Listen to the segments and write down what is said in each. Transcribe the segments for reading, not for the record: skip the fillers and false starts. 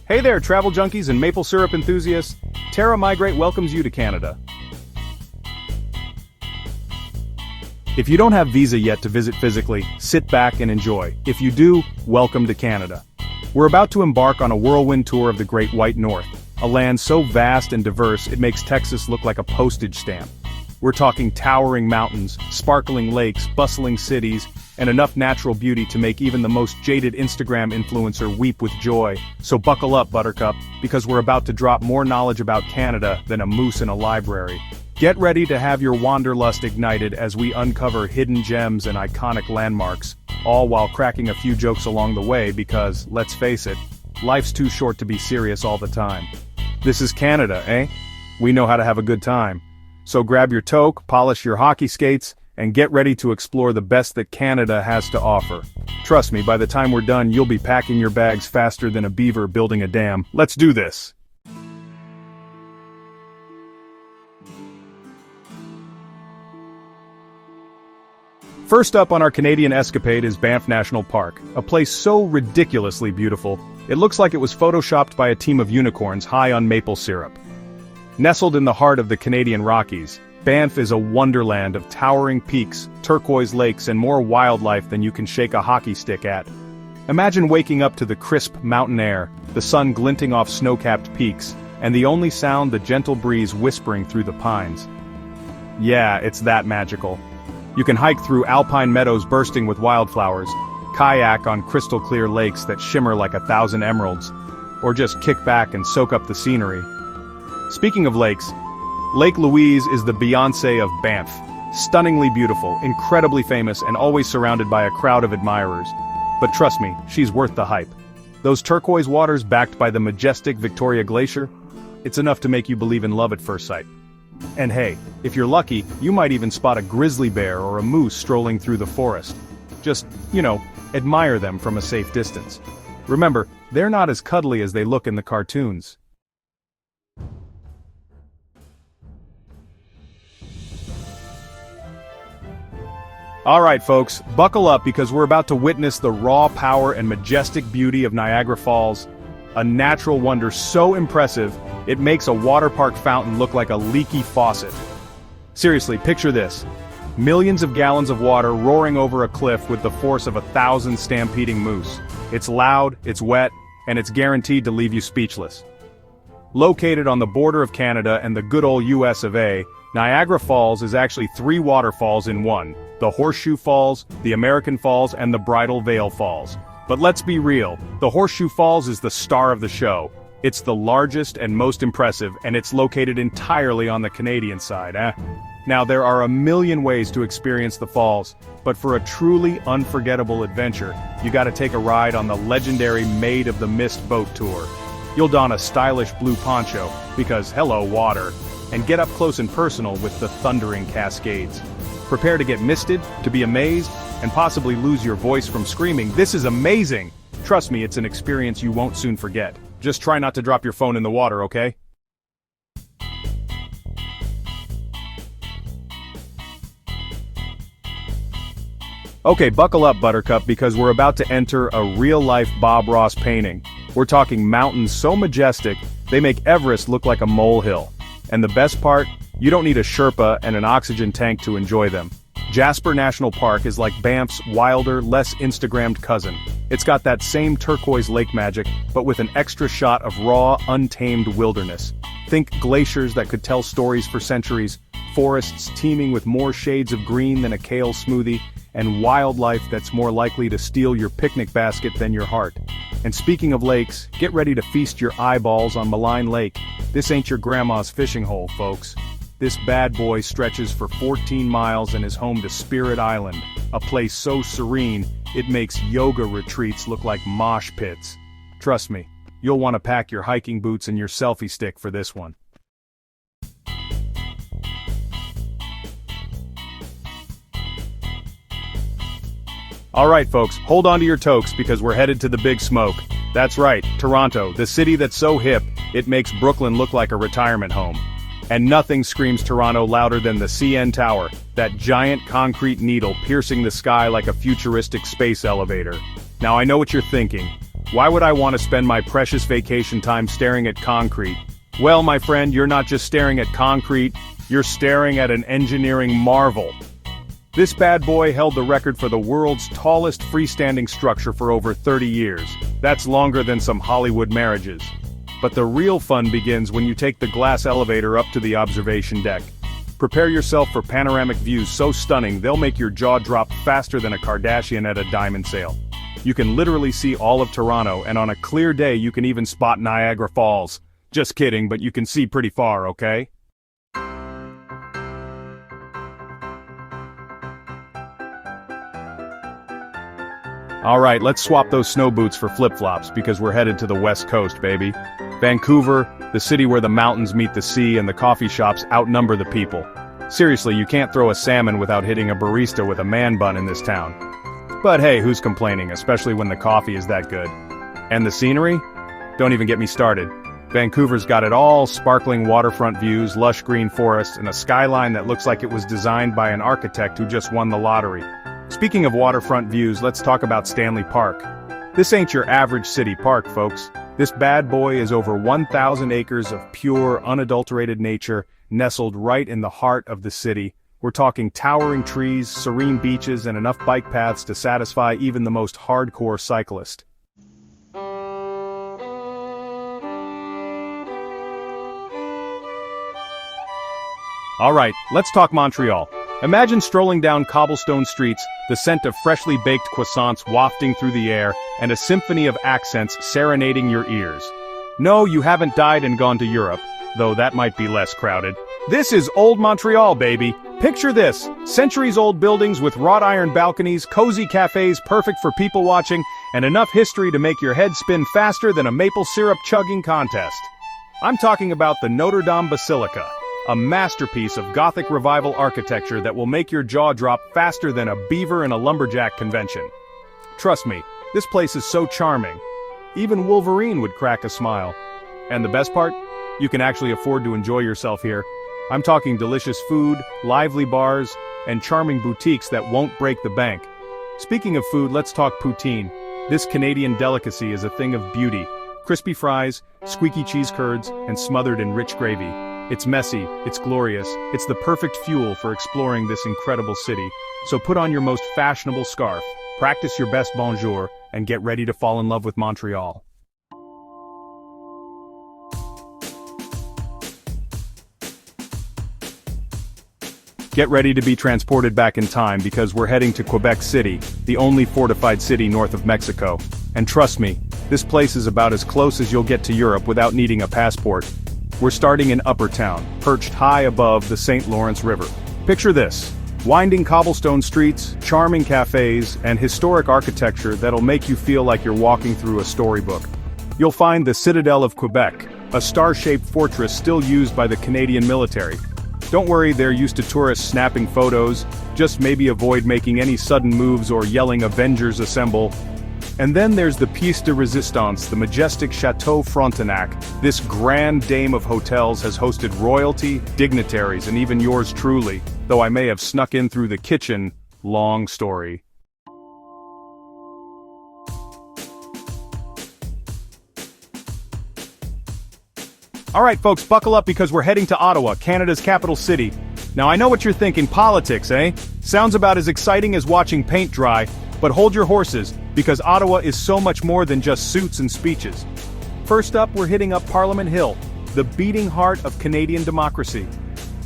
Hey there, travel junkies and maple syrup enthusiasts. Terra Migrate welcomes you to Canada. If you don't have visa yet to visit physically, sit back and enjoy. If you do, welcome to Canada. We're about to embark on a whirlwind tour of the Great White North, a land so vast and diverse it makes Texas look like a postage stamp. We're talking towering mountains, sparkling lakes, bustling cities, and enough natural beauty to make even the most jaded Instagram influencer weep with joy. So buckle up, Buttercup, because we're about to drop more knowledge about Canada than a moose in a library. Get ready to have your wanderlust ignited as we uncover hidden gems and iconic landmarks, all while cracking a few jokes along the way because, let's face it, life's too short to be serious all the time. This is Canada, eh? We know how to have a good time. So grab your toque, polish your hockey skates, and get ready to explore the best that Canada has to offer. Trust me, by the time we're done, you'll be packing your bags faster than a beaver building a dam. Let's do this! First up on our Canadian escapade is Banff National Park, a place so ridiculously beautiful, it looks like it was photoshopped by a team of unicorns high on maple syrup. Nestled in the heart of the Canadian Rockies, Banff is a wonderland of towering peaks, turquoise lakes, and more wildlife than you can shake a hockey stick at. Imagine waking up to the crisp mountain air, the sun glinting off snow-capped peaks, and the only sound the gentle breeze whispering through the pines. Yeah, it's that magical. You can hike through alpine meadows bursting with wildflowers, kayak on crystal-clear lakes that shimmer like 1,000 emeralds, or just kick back and soak up the scenery. Speaking of lakes, Lake Louise is the Beyoncé of Banff. Stunningly beautiful, incredibly famous, and always surrounded by a crowd of admirers. But trust me, she's worth the hype. Those turquoise waters backed by the majestic Victoria Glacier, it's enough to make you believe in love at first sight. And hey, if you're lucky, you might even spot a grizzly bear or a moose strolling through the forest. Just, admire them from a safe distance. Remember, they're not as cuddly as they look in the cartoons. Alright folks, buckle up because we're about to witness the raw power and majestic beauty of Niagara Falls, a natural wonder so impressive, it makes a water park fountain look like a leaky faucet. Seriously, picture this. Millions of gallons of water roaring over a cliff with the force of 1,000 stampeding moose. It's loud, it's wet, and it's guaranteed to leave you speechless. Located on the border of Canada and the good old US of A, Niagara Falls is actually 3 waterfalls in one: the Horseshoe Falls, the American Falls, and the Bridal Veil Falls. But let's be real, the Horseshoe Falls is the star of the show. It's the largest and most impressive, and it's located entirely on the Canadian side, Now there are a million ways to experience the falls, but for a truly unforgettable adventure, you gotta take a ride on the legendary Maid of the Mist boat tour. You'll don a stylish blue poncho, because hello water, and get up close and personal with the thundering cascades. Prepare to get misted, to be amazed, and possibly lose your voice from screaming, "This is amazing!" Trust me, it's an experience you won't soon forget. Just try not to drop your phone in the water, okay? Okay, buckle up, Buttercup, because we're about to enter a real-life Bob Ross painting. We're talking mountains so majestic, they make Everest look like a molehill. And the best part? You don't need a Sherpa and an oxygen tank to enjoy them. Jasper National Park is like Banff's wilder, less Instagrammed cousin. It's got that same turquoise lake magic, but with an extra shot of raw, untamed wilderness. Think glaciers that could tell stories for centuries, forests teeming with more shades of green than a kale smoothie, and wildlife that's more likely to steal your picnic basket than your heart. And speaking of lakes, get ready to feast your eyeballs on Malign Lake. This ain't your grandma's fishing hole, folks. This bad boy stretches for 14 miles and is home to Spirit Island, a place so serene, it makes yoga retreats look like mosh pits. Trust me, you'll want to pack your hiking boots and your selfie stick for this one. Alright folks, hold on to your toques because we're headed to the big smoke. That's right, Toronto, the city that's so hip, it makes Brooklyn look like a retirement home. And nothing screams Toronto louder than the CN Tower, that giant concrete needle piercing the sky like a futuristic space elevator. Now I know what you're thinking. Why would I want to spend my precious vacation time staring at concrete? Well, my friend, you're not just staring at concrete, you're staring at an engineering marvel. This bad boy held the record for the world's tallest freestanding structure for over 30 years. That's longer than some Hollywood marriages. But the real fun begins when you take the glass elevator up to the observation deck. Prepare yourself for panoramic views so stunning they'll make your jaw drop faster than a Kardashian at a diamond sale. You can literally see all of Toronto, and on a clear day you can even spot Niagara Falls. Just kidding, but you can see pretty far, okay? Alright, let's swap those snow boots for flip-flops because we're headed to the West Coast, baby. Vancouver, the city where the mountains meet the sea and the coffee shops outnumber the people. Seriously, you can't throw a salmon without hitting a barista with a man bun in this town. But hey, who's complaining, especially when the coffee is that good? And the scenery? Don't even get me started. Vancouver's got it all: sparkling waterfront views, lush green forests, and a skyline that looks like it was designed by an architect who just won the lottery. Speaking of waterfront views, let's talk about Stanley Park. This ain't your average city park, folks. This bad boy is over 1,000 acres of pure, unadulterated nature, nestled right in the heart of the city. We're talking towering trees, serene beaches, and enough bike paths to satisfy even the most hardcore cyclist. Alright, let's talk Montreal. Imagine strolling down cobblestone streets, the scent of freshly baked croissants wafting through the air, and a symphony of accents serenading your ears. No, you haven't died and gone to Europe, though that might be less crowded. This is Old Montreal, baby. Picture this: centuries-old buildings with wrought iron balconies, cozy cafes perfect for people watching, and enough history to make your head spin faster than a maple syrup chugging contest. I'm talking about the Notre Dame Basilica, a masterpiece of Gothic Revival architecture that will make your jaw drop faster than a beaver in a lumberjack convention. Trust me, this place is so charming. Even Wolverine would crack a smile. And the best part? You can actually afford to enjoy yourself here. I'm talking delicious food, lively bars, and charming boutiques that won't break the bank. Speaking of food, let's talk poutine. This Canadian delicacy is a thing of beauty. Crispy fries, squeaky cheese curds, and smothered in rich gravy. It's messy, it's glorious, it's the perfect fuel for exploring this incredible city. So put on your most fashionable scarf, practice your best bonjour, and get ready to fall in love with Montreal. Get ready to be transported back in time because we're heading to Quebec City, the only fortified city north of Mexico. And trust me, this place is about as close as you'll get to Europe without needing a passport. We're starting in Upper Town, perched high above the St. Lawrence River. Picture this: winding cobblestone streets, charming cafes, and historic architecture that'll make you feel like you're walking through a storybook. You'll find the Citadel of Quebec, a star-shaped fortress still used by the Canadian military. Don't worry, they're used to tourists snapping photos, just maybe avoid making any sudden moves or yelling "Avengers Assemble." And then there's the piece de resistance, the majestic Chateau Frontenac. This grand dame of hotels has hosted royalty, dignitaries, and even yours truly, though I may have snuck in through the kitchen. Long story. Alright folks, buckle up because we're heading to Ottawa, Canada's capital city. Now I know what you're thinking: politics, eh? Sounds about as exciting as watching paint dry, but hold your horses, because Ottawa is so much more than just suits and speeches. First up, we're hitting up Parliament Hill, the beating heart of Canadian democracy.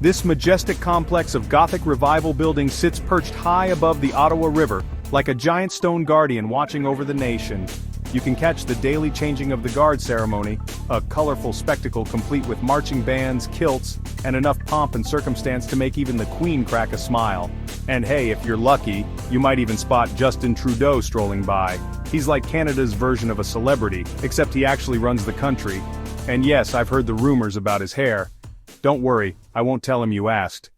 This majestic complex of Gothic Revival buildings sits perched high above the Ottawa River, like a giant stone guardian watching over the nation. You can catch the daily changing of the guard ceremony, a colorful spectacle complete with marching bands, kilts, and enough pomp and circumstance to make even the Queen crack a smile. And hey, if you're lucky, you might even spot Justin Trudeau strolling by. He's like Canada's version of a celebrity, except he actually runs the country. And yes, I've heard the rumors about his hair. Don't worry, I won't tell him you asked.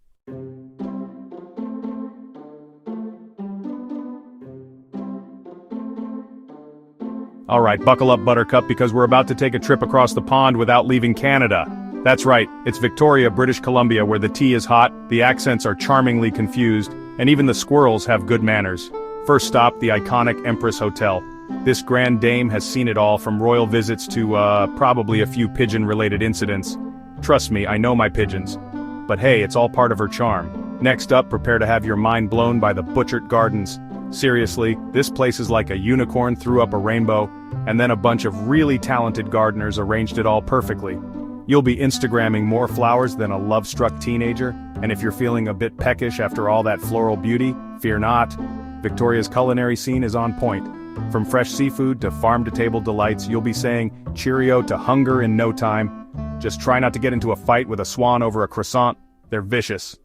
Alright, buckle up, Buttercup, because we're about to take a trip across the pond without leaving Canada. That's right, it's Victoria, British Columbia, where the tea is hot, the accents are charmingly confused, and even the squirrels have good manners. First stop, the iconic Empress Hotel. This grand dame has seen it all, from royal visits to, probably a few pigeon-related incidents. Trust me, I know my pigeons. But hey, it's all part of her charm. Next up, prepare to have your mind blown by the butchered gardens. Seriously, this place is like a unicorn threw up a rainbow, and then a bunch of really talented gardeners arranged it all perfectly. You'll be Instagramming more flowers than a love-struck teenager, and if you're feeling a bit peckish after all that floral beauty, fear not. Victoria's culinary scene is on point. From fresh seafood to farm-to-table delights, you'll be saying cheerio to hunger in no time. Just try not to get into a fight with a swan over a croissant. They're vicious.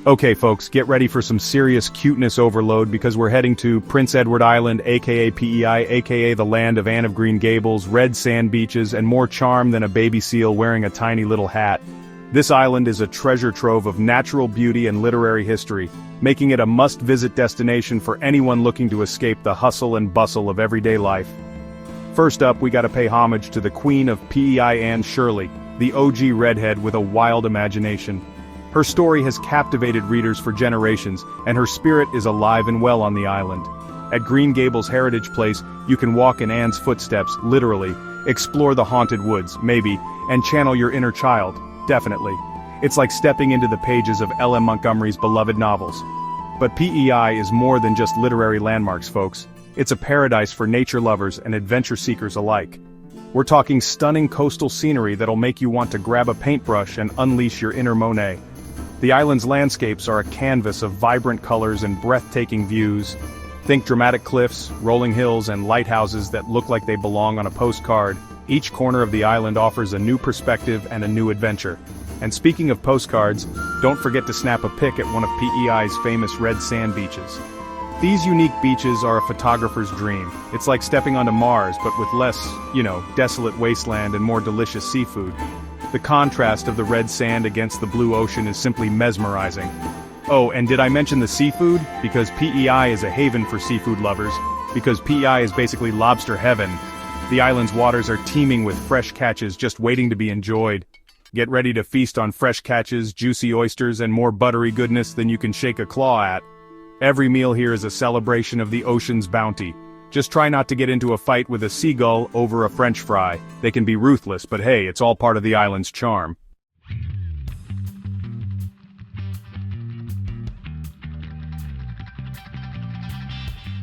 Okay folks, get ready for some serious cuteness overload because we're heading to Prince Edward Island, aka PEI, aka the land of Anne of Green Gables, red sand beaches, and more charm than a baby seal wearing a tiny little hat. This island is a treasure trove of natural beauty and literary history, making it a must-visit destination for anyone looking to escape the hustle and bustle of everyday life. First up, we gotta pay homage to the Queen of PEI, Anne Shirley, the OG redhead with a wild imagination. Her story has captivated readers for generations, and her spirit is alive and well on the island. At Green Gables Heritage Place, you can walk in Anne's footsteps, literally, explore the haunted woods, maybe, and channel your inner child, definitely. It's like stepping into the pages of L.M. Montgomery's beloved novels. But PEI is more than just literary landmarks, folks. It's a paradise for nature lovers and adventure seekers alike. We're talking stunning coastal scenery that'll make you want to grab a paintbrush and unleash your inner Monet. The island's landscapes are a canvas of vibrant colors and breathtaking views. Think dramatic cliffs, rolling hills, and lighthouses that look like they belong on a postcard. Each corner of the island offers a new perspective and a new adventure. And speaking of postcards, don't forget to snap a pic at one of PEI's famous red sand beaches. These unique beaches are a photographer's dream. It's like stepping onto Mars, but with less, desolate wasteland and more delicious seafood. The contrast of the red sand against the blue ocean is simply mesmerizing. Oh, and did I mention the seafood? Because PEI is a haven for seafood lovers. Because PEI is basically lobster heaven. The island's waters are teeming with fresh catches just waiting to be enjoyed. Get ready to feast on fresh catches, juicy oysters, and more buttery goodness than you can shake a claw at. Every meal here is a celebration of the ocean's bounty. Just try not to get into a fight with a seagull over a French fry. They can be ruthless, but hey, it's all part of the island's charm.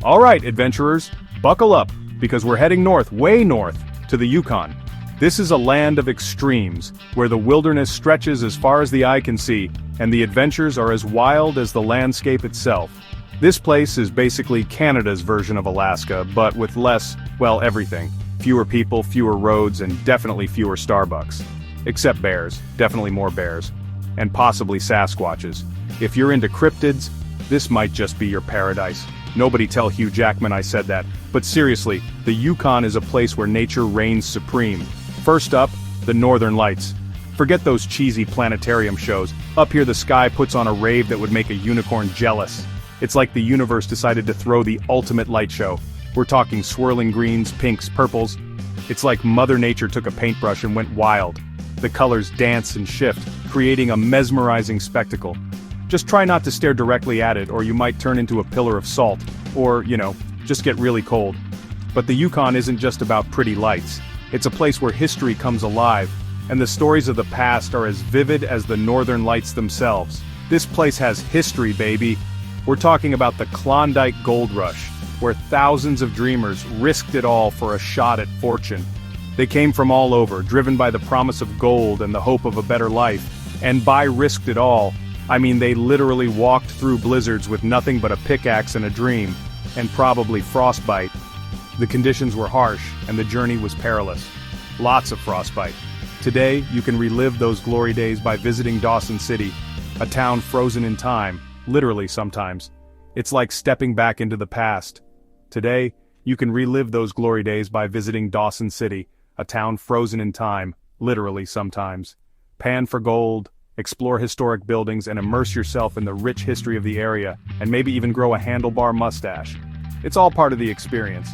Alright, adventurers, buckle up, because we're heading north, way north, to the Yukon. This is a land of extremes, where the wilderness stretches as far as the eye can see, and the adventures are as wild as the landscape itself. This place is basically Canada's version of Alaska, but with less, well, everything. Fewer people, fewer roads, and definitely fewer Starbucks. Except bears, definitely more bears. And possibly Sasquatches. If you're into cryptids, this might just be your paradise. Nobody tell Hugh Jackman I said that, but seriously, the Yukon is a place where nature reigns supreme. First up, the Northern Lights. Forget those cheesy planetarium shows. Up here the sky puts on a rave that would make a unicorn jealous. It's like the universe decided to throw the ultimate light show. We're talking swirling greens, pinks, purples. It's like Mother Nature took a paintbrush and went wild. The colors dance and shift, creating a mesmerizing spectacle. Just try not to stare directly at it, or you might turn into a pillar of salt, or, just get really cold. But the Yukon isn't just about pretty lights. It's a place where history comes alive, and the stories of the past are as vivid as the Northern Lights themselves. This place has history, baby. We're talking about the Klondike Gold Rush, where thousands of dreamers risked it all for a shot at fortune. They came from all over, driven by the promise of gold and the hope of a better life. And by risked it all, I mean they literally walked through blizzards with nothing but a pickaxe and a dream, and probably frostbite. The conditions were harsh, and the journey was perilous. Lots of frostbite. Today, you can relive those glory days by visiting Dawson City, a town frozen in time. Literally sometimes. It's like stepping back into the past. Today, you can relive those glory days by visiting Dawson City, a town frozen in time, literally sometimes. Pan for gold, explore historic buildings, and immerse yourself in the rich history of the area, and maybe even grow a handlebar mustache. It's all part of the experience.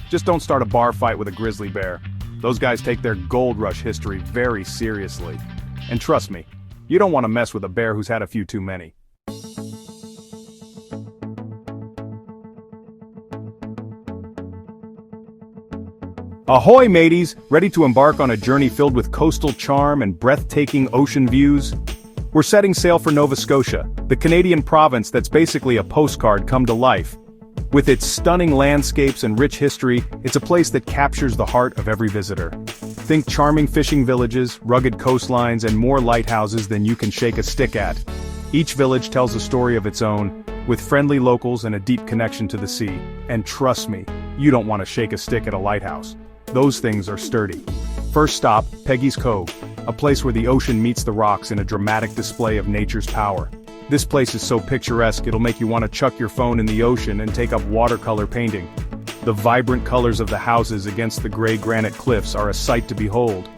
Just don't start a bar fight with a grizzly bear. Those guys take their gold rush history very seriously. And trust me, You don't want to mess with a bear who's had a few too many. Ahoy mateys, ready to embark on a journey filled with coastal charm and breathtaking ocean views? We're setting sail for Nova Scotia, the Canadian province that's basically a postcard come to life. With its stunning landscapes and rich history, it's a place that captures the heart of every visitor. Think charming fishing villages, rugged coastlines, and more lighthouses than you can shake a stick at. Each village tells a story of its own, with friendly locals and a deep connection to the sea. And trust me, you don't want to shake a stick at a lighthouse. Those things are sturdy. First stop, Peggy's Cove, a place where the ocean meets the rocks in a dramatic display of nature's power. This place is so picturesque it'll make you want to chuck your phone in the ocean and take up watercolor painting. The vibrant colors of the houses against the gray granite cliffs are a sight to behold.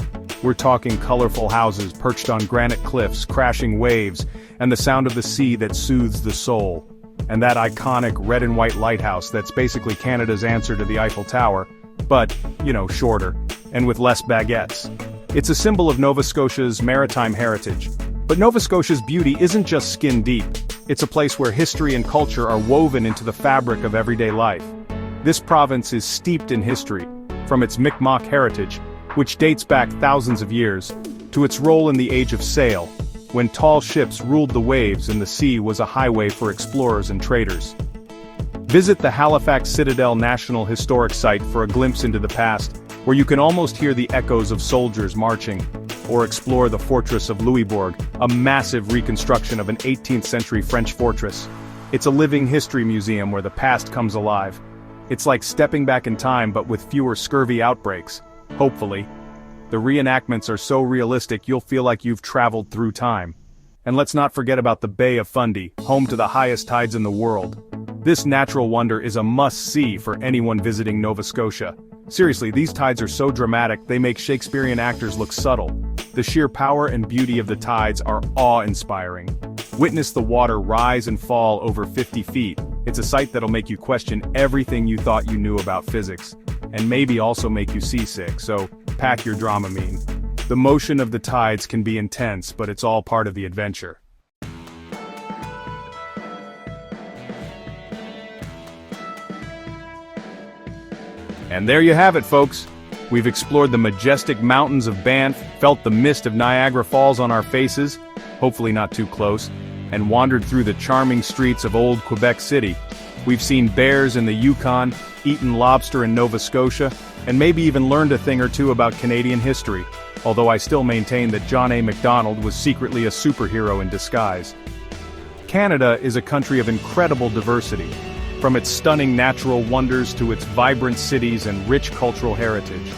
We're talking colorful houses perched on granite cliffs, crashing waves, and the sound of the sea that soothes the soul. And that iconic red and white lighthouse that's basically Canada's answer to the Eiffel Tower, but, shorter, and with less baguettes. It's a symbol of Nova Scotia's maritime heritage. But Nova Scotia's beauty isn't just skin deep. It's a place where history and culture are woven into the fabric of everyday life. This province is steeped in history, from its Mi'kmaq heritage, which dates back thousands of years, to its role in the Age of Sail, when tall ships ruled the waves and the sea was a highway for explorers and traders. Visit the Halifax Citadel National Historic Site for a glimpse into the past, where you can almost hear the echoes of soldiers marching, or explore the fortress of Louisbourg, a massive reconstruction of an 18th century French fortress. It's a living history museum where the past comes alive. It's like stepping back in time but with fewer scurvy outbreaks, hopefully. The reenactments are so realistic you'll feel like you've traveled through time. And let's not forget about the Bay of Fundy, home to the highest tides in the world. This natural wonder is a must-see for anyone visiting Nova Scotia. Seriously, these tides are so dramatic they make Shakespearean actors look subtle. The sheer power and beauty of the tides are awe-inspiring. Witness the water rise and fall over 50 feet. It's a sight that'll make you question everything you thought you knew about physics, and maybe also make you seasick, so pack your Dramamine. The motion of the tides can be intense, but it's all part of the adventure. And there you have it, folks. We've explored the majestic mountains of Banff, felt the mist of Niagara Falls on our faces, hopefully not too close, and wandered through the charming streets of old Quebec City. We've seen bears in the Yukon, eaten lobster in Nova Scotia, and maybe even learned a thing or two about Canadian history, although I still maintain that John A. Macdonald was secretly a superhero in disguise. Canada is a country of incredible diversity. From its stunning natural wonders to its vibrant cities and rich cultural heritage.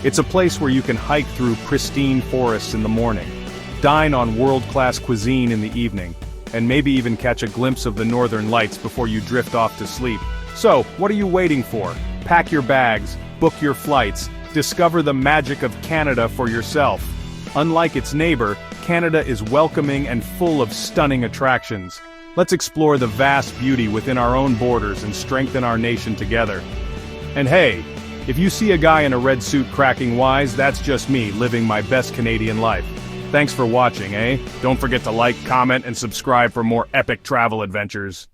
It's a place where you can hike through pristine forests in the morning, dine on world-class cuisine in the evening, and maybe even catch a glimpse of the northern lights before you drift off to sleep. So, what are you waiting for? Pack your bags, book your flights, discover the magic of Canada for yourself. Unlike its neighbor, Canada is welcoming and full of stunning attractions. Let's explore the vast beauty within our own borders and strengthen our nation together. And hey, if you see a guy in a red suit cracking wise, that's just me living my best Canadian life. Thanks for watching, eh? Don't forget to like, comment, and subscribe for more epic travel adventures.